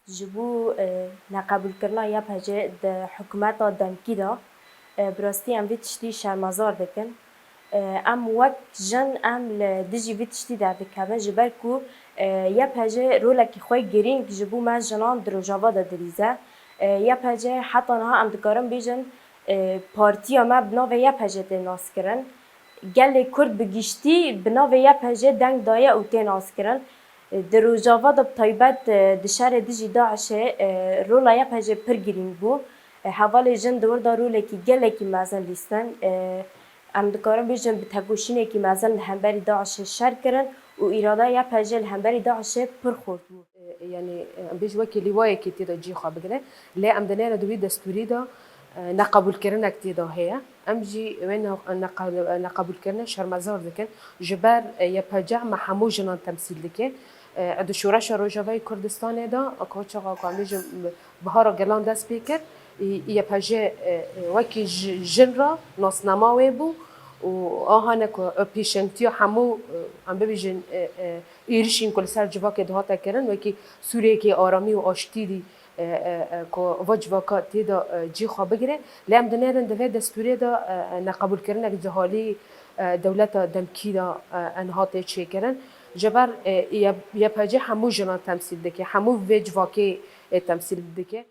جبو نقبول کرنا یا بهجه ده حکومت دمکی دا براستی ام وی تشتی شرمزار دکن ام وک جن ام لدیجی وی تشتی در دکمه جبر کو یا بهجه رولکی خوی گرینگ جبو ما جنان دروجاوا دا دریزه یا بهجه حتی نه ام دکارم بیجن پارتیا ما بناوه یا بهجه تناس کرن گل کرد بگیشتی بناوه یا بهجه دنگ دایه او تناس کرن در روجاوا دا بطایبت دشار دیجی داعش رولا یا بهجه پر گرینگ بو حوالی جن دور دا روله کی گله کی مازن لیستن ام دکارم بیشتر به تگوشینه کی مازن همبری داعش شر کردن و ایرادا یا بهجه همبری داعش پر خورد بود. يعني بيج وكي لواي كي تيدا جي خا بقرا لا ام دنيا دوي دستوري دا نقبول كرنا كتيدا هي ام جي وين نقبول كرنا شرمزار ذكن جبار يا بجع مع حمو جنان تمثيل ذكي ادو شورش روجاوي كردستان دا اكوچا قامج بهار جلان داس بيكر يا بجع وكي جنرا ناس نماوي بو و آهانك پیشنگتی همو ام ببیجن ایرشین کل سر جواک دهاتا کرن و کی سوریه کی آرامی و آشتی دی که وجواکا تیدا جی خواه بگیره لام دنیرن دوی دستوری دا نقبول کرن اگه جهالی دولت دمکی دا انهاته چه کرن جبر یا پاجه همو جنان تمثیل دکه همو وجواکی تمثیل دکه